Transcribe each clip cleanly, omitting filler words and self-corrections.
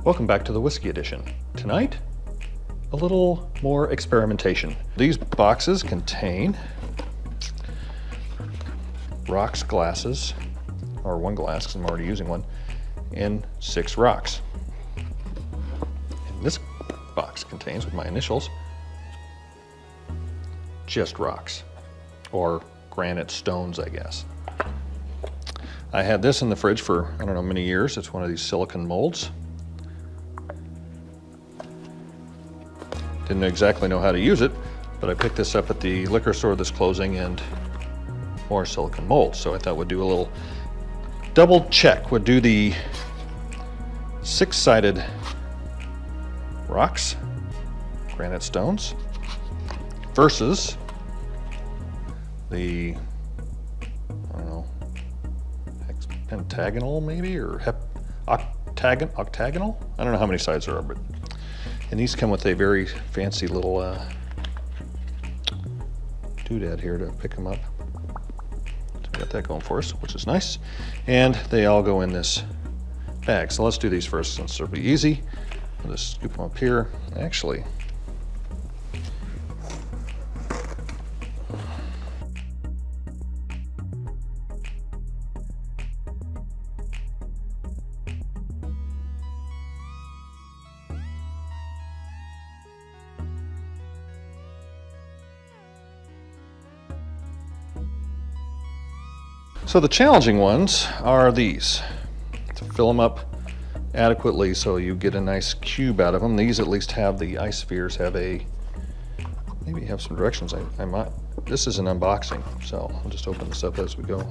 Welcome back to the Whiskey Edition. Tonight, a little more experimentation. These boxes contain rocks glasses, or one glass because I'm already using one, and 6 rocks. And this box contains, with my initials, just rocks, or granite stones, I guess. I had this in the fridge for, I don't know, many years. It's one of these silicone molds. Didn't exactly know how to use it, but I picked this up at the liquor store that's closing, and more silicone molds. So I thought we'd do a little double check. Would do the 6-sided rocks, granite stones, versus the, I don't know, pentagonal maybe, or octagonal? I don't know how many sides there are, but, and these come with a very fancy little doodad here to pick them up. So we got that going for us, which is nice. And they all go in this bag. So let's do these first since it'll be easy. I'll just scoop them up here. Actually, so the challenging ones are these, to fill them up adequately so you get a nice cube out of them. These at least have the ice spheres, have a, maybe have some directions. I might, this is an unboxing, so I'll just open this up as we go.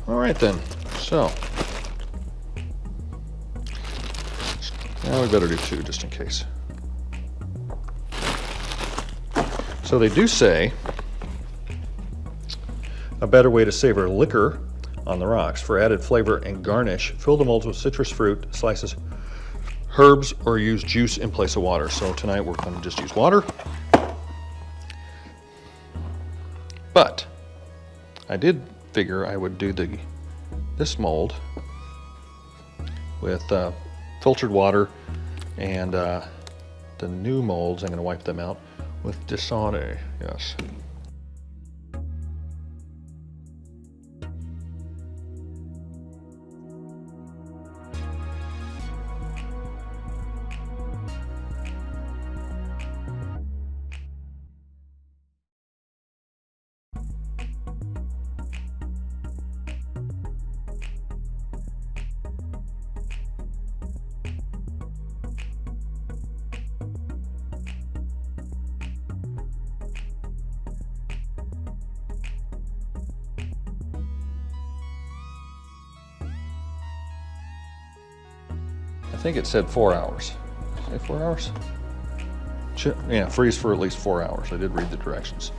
All right then, so now we better do 2 just in case. So they do say a better way to savor liquor on the rocks. For added flavor and garnish, fill the molds with citrus fruit, slices, herbs, or use juice in place of water. So tonight we're going to just use water. But I did figure I would do this mold with filtered water, and the new molds, I'm going to wipe them out with Dasani, yes. I think it said 4 hours. Say 4 hours? Yeah, freeze for at least 4 hours. I did read the directions.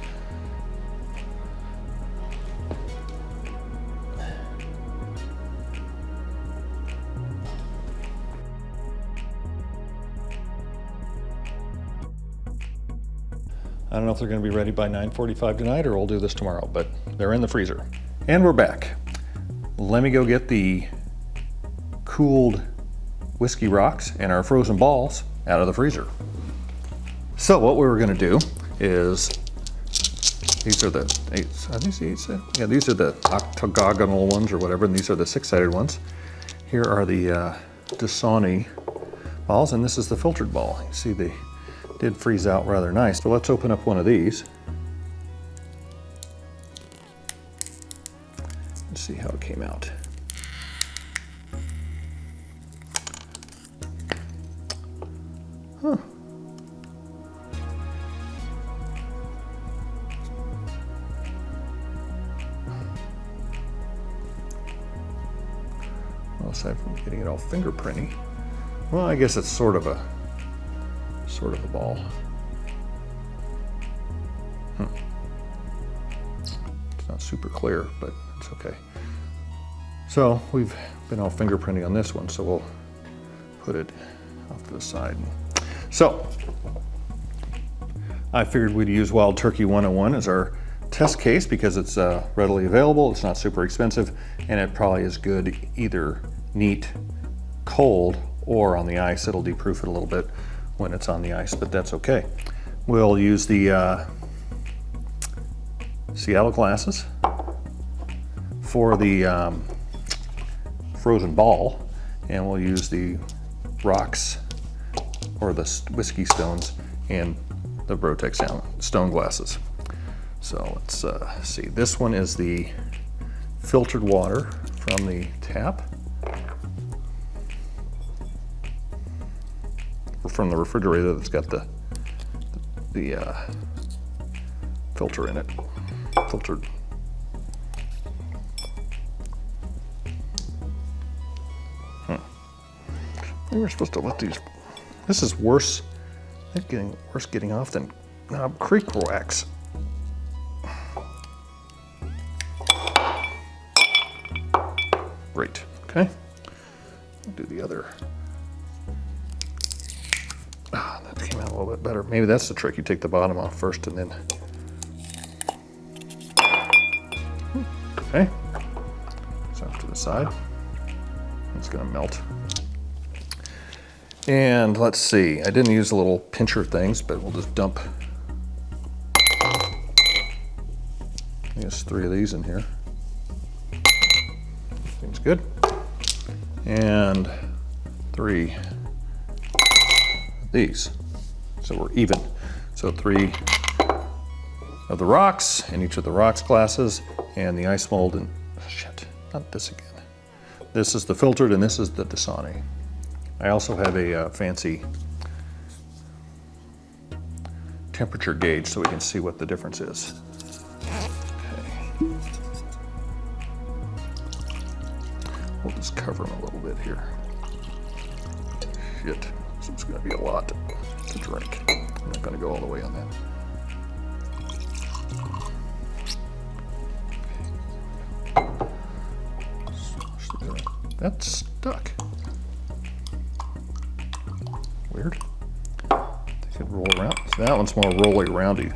I don't know if they're going to be ready by 9:45 tonight, or we'll do this tomorrow, but they're in the freezer. And we're back. Let me go get the cooled whiskey rocks and our frozen balls out of the freezer. So what we were going to do is, these are the 8, are these the 8-sided? Yeah, these are the octagonal ones or whatever, and these are the 6-sided ones. Here are the Dasani balls, and this is the filtered ball. You see they did freeze out rather nice. So let's open up one of these. Let's see how it came out. Huh. Well, aside from getting it all fingerprinty, well, I guess it's sort of a ball. It's not super clear, but it's okay. So we've been all fingerprinting on this one, so we'll put it off to the side. So I figured we'd use Wild Turkey 101 as our test case because it's readily available, it's not super expensive, and it probably is good either neat, cold, or on the ice. It'll deproof it a little bit when it's on the ice, but that's okay. We'll use the Seattle glasses for the frozen ball, and we'll use the rocks or the whiskey stones and the Brotex stone glasses. So let's see. This one is the filtered water from the tap, or from the refrigerator that's got the filter in it. Filtered. Maybe we're supposed to let these. This is worse. It's getting worse getting off than creek wax. Great. Okay. I'll do the other. That came out a little bit better. Maybe that's the trick. You take the bottom off first and then. Okay. So off to the side. It's going to melt. And let's see. I didn't use the little pincher things, but we'll just dump. There's 3 of these in here. Seems good. And 3 of these. So we're even. So 3 of the rocks in each of the rocks glasses, and the ice mold, and shit, not this again. This is the filtered and this is the Dasani. I also have a fancy temperature gauge so we can see what the difference is. Okay. We'll just cover them a little bit here. Shit, this is going to be a lot to drink. I'm not going to go all the way on that. That's stuck. Weird. They could roll around. So that one's more rolly roundy.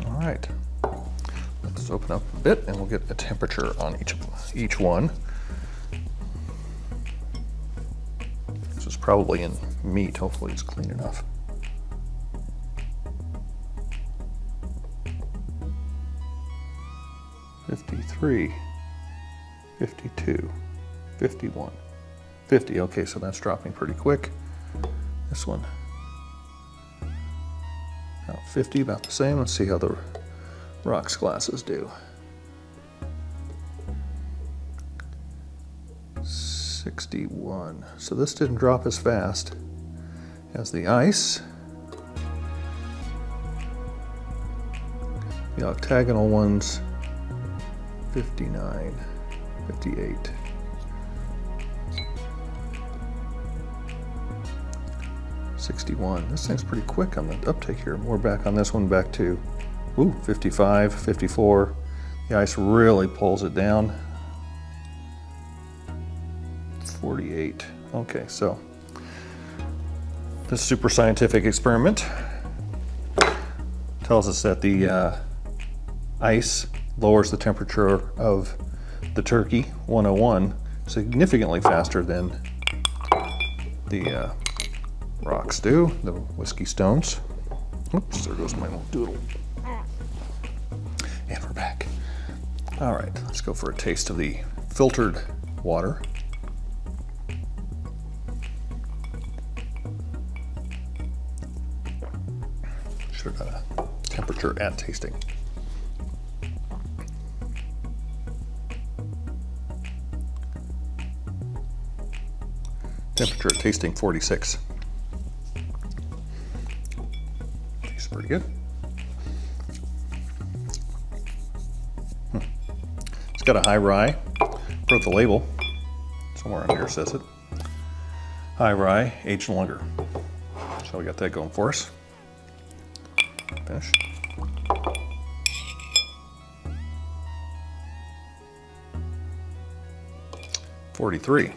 All right. Let's open up a bit and we'll get a temperature on each one. This is probably in meat. Hopefully it's clean enough. 53, 52, 51, 50. Okay, so that's dropping pretty quick. This one, about 50, about the same. Let's see how the rocks glasses do. 61. So this didn't drop as fast as the ice. The octagonal ones, 59, 58. 61. This thing's pretty quick on the uptake here. We're back on this one, back to 55, 54. The ice really pulls it down. 48. Okay, so this super scientific experiment tells us that the ice lowers the temperature of the Turkey 101 significantly faster than the rocks do, the whiskey stones. Oops, there goes my little doodle. And we're back. All right, let's go for a taste of the filtered water. Should have got a temperature at tasting. Temperature at tasting 46. Tastes pretty good. It's got a high rye per the label. Somewhere on here says it. High rye, aged longer. So we got that going for us. Finish. 43.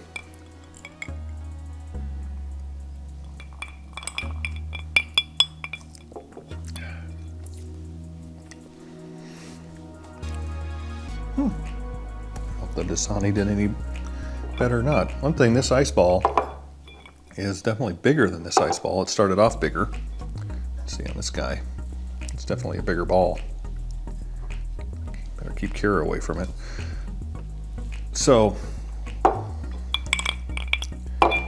Hope the Dasani did any better or not. One thing, this ice ball is definitely bigger than this ice ball. It started off bigger. Let's see on this guy. It's definitely a bigger ball. Better keep Kira away from it. So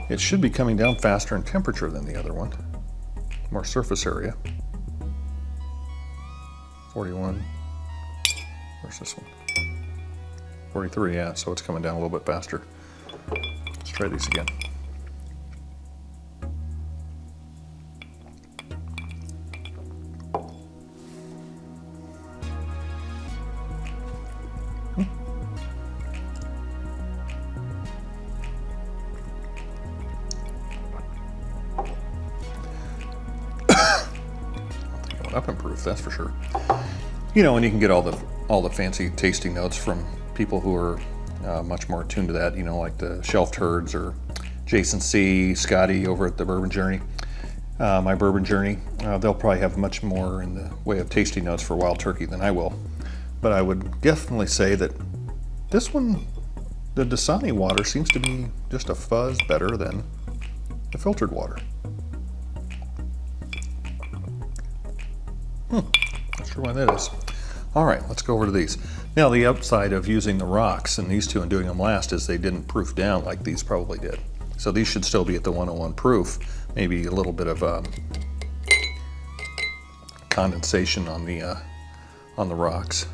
it should be coming down faster in temperature than the other one. More surface area. 41. Where's this one? 43, yeah, so it's coming down a little bit faster. Let's try these again. Up in proof, that's for sure. You know, and you can get all the fancy tasting notes from people who are much more attuned to that. You know, like the Shelf Turds or Jason C, Scotty over at the Bourbon Journey, my Bourbon Journey. They'll probably have much more in the way of tasting notes for Wild Turkey than I will. But I would definitely say that this one, the Dasani water, seems to be just a fuzz better than the filtered water. Not sure why that is. All right, let's go over to these. Now, the upside of using the rocks in these two and doing them last is they didn't proof down like these probably did. So these should still be at the 101 proof. Maybe a little bit of condensation on the rocks.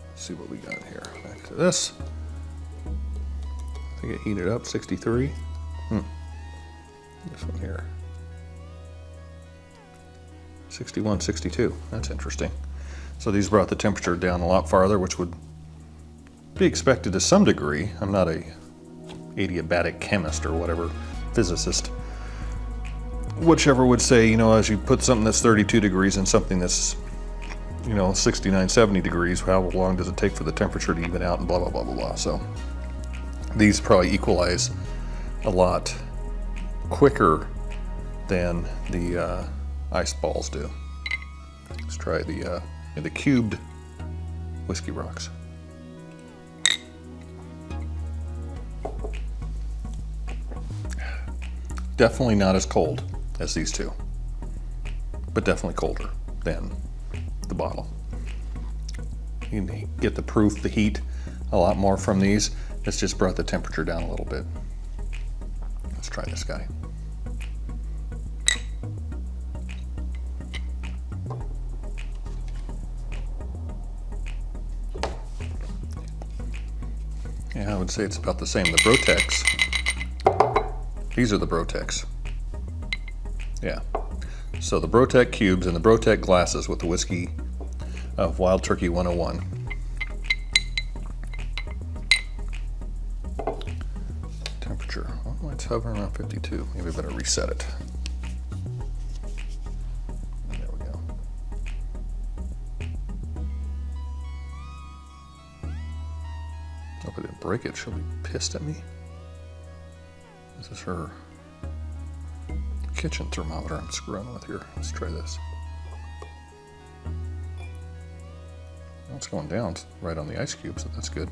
Let's see what we got here. Back to this. I think it heated up 63. This one here. 61, 62. That's interesting. So these brought the temperature down a lot farther, which would be expected to some degree. I'm not a adiabatic chemist or whatever, physicist. Whichever would say, you know, as you put something that's 32 degrees in something that's, you know, 69, 70 degrees, how long does it take for the temperature to even out and blah, blah, blah, blah, blah. So these probably equalize a lot quicker than the ice balls do. Let's try the cubed whiskey rocks. Definitely not as cold as these two, but definitely colder than the bottle. You can get the proof, the heat, a lot more from these. It's just brought the temperature down a little bit. Let's try this guy. Yeah, I would say it's about the same. The Brotex. These are the Brotex. Yeah. So the Brotec cubes and the Brotec glasses with the whiskey of Wild Turkey 101. Temperature. Oh, it's hovering around 52. Maybe I better reset it. There we go. Hope I didn't break it. She'll be pissed at me. This is her kitchen thermometer I'm screwing with here. Let's try this. Well, it's going down right on the ice cube, so that's good.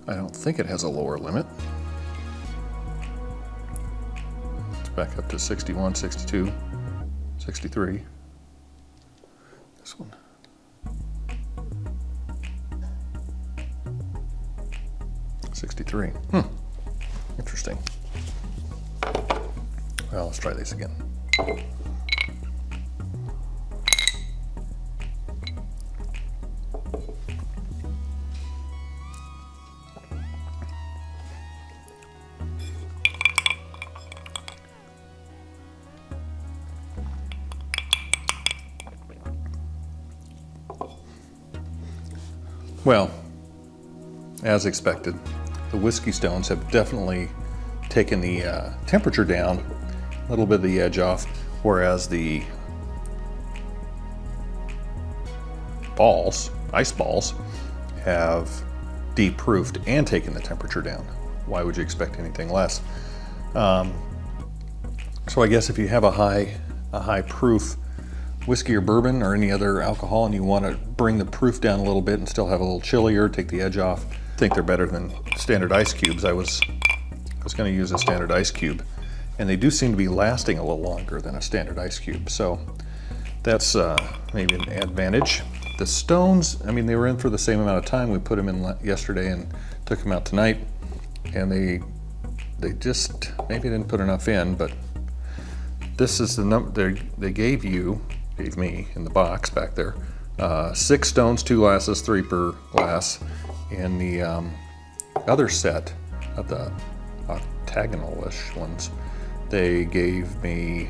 I don't think it has a lower limit. It's back up to 61, 62, 63. This one. Interesting. Well, let's try these again. Well, as expected, the whiskey stones have definitely taken the temperature down, a little bit of the edge off, whereas the balls, ice balls, have deproofed and taken the temperature down. Why would you expect anything less? So I guess if you have a high proof whiskey or bourbon or any other alcohol and you want to bring the proof down a little bit and still have a little chillier, take the edge off, I think they're better than standard ice cubes. I was going to use a standard ice cube, and they do seem to be lasting a little longer than a standard ice cube. So that's maybe an advantage. The stones, I mean, they were in for the same amount of time. We put them in yesterday and took them out tonight, and they just maybe didn't put enough in, but this is the number they gave me in the box back there. 6 stones, 2 glasses, 3 per glass. In the other set of the octagonal-ish ones, they gave me,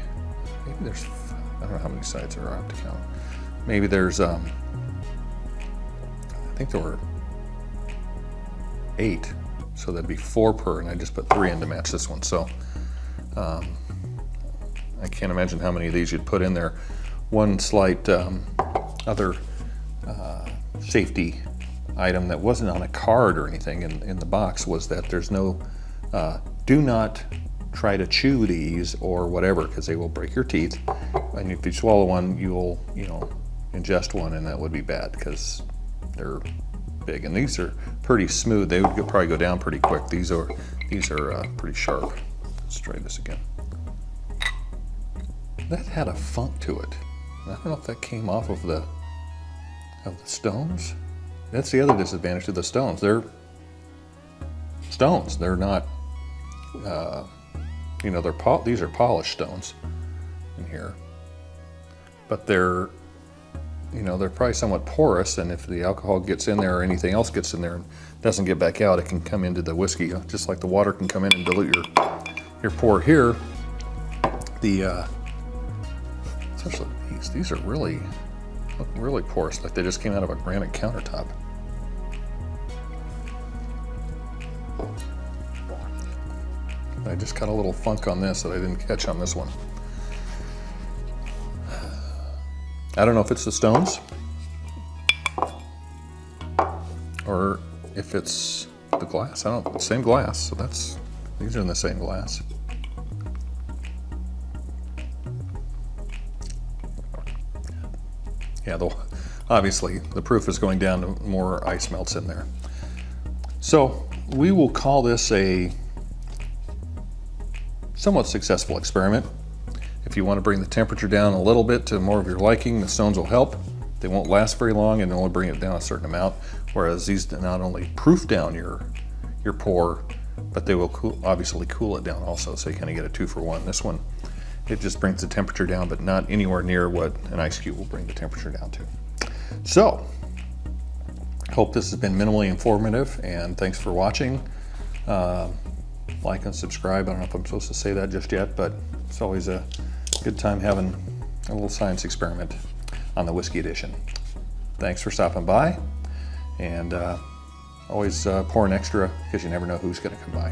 maybe there's, I don't know how many sides there are, I have to count. Maybe there's, I think there were 8, so that'd be 4 per, and I just put 3 in to match this one. So I can't imagine how many of these you'd put in there. One slight other safety item that wasn't on a card or anything in the box was that there's no, do not try to chew these or whatever, because they will break your teeth. And if you swallow one, you'll, ingest one, and that would be bad because they're big. And these are pretty smooth. They would probably go down pretty quick. These are pretty sharp. Let's try this again. That had a funk to it. I don't know if that came off of the stones. That's the other disadvantage to the stones. They're stones. They're not, these are polished stones in here. But they're probably somewhat porous, and if the alcohol gets in there or anything else gets in there and doesn't get back out, it can come into the whiskey, just like the water can come in and dilute your pour here. Especially these are look really porous, like they just came out of a granite countertop. I just got a little funk on this that I didn't catch on this one. I don't know if it's the stones or if it's the glass. I don't know, same glass, so these are in the same glass. Yeah, obviously the proof is going down, the more ice melts in there. So we will call this a somewhat successful experiment. If you want to bring the temperature down a little bit to more of your liking, the stones will help. They won't last very long and only bring it down a certain amount, whereas these not only proof down your pour, but they will obviously cool it down also, so you kind of get a 2-for-1. This one, it just brings the temperature down, but not anywhere near what an ice cube will bring the temperature down to. So, hope this has been minimally informative, and thanks for watching. Like and subscribe. I don't know if I'm supposed to say that just yet, but it's always a good time having a little science experiment on the Whiskey Edition. Thanks for stopping by, and always pour an extra, because you never know who's going to come by.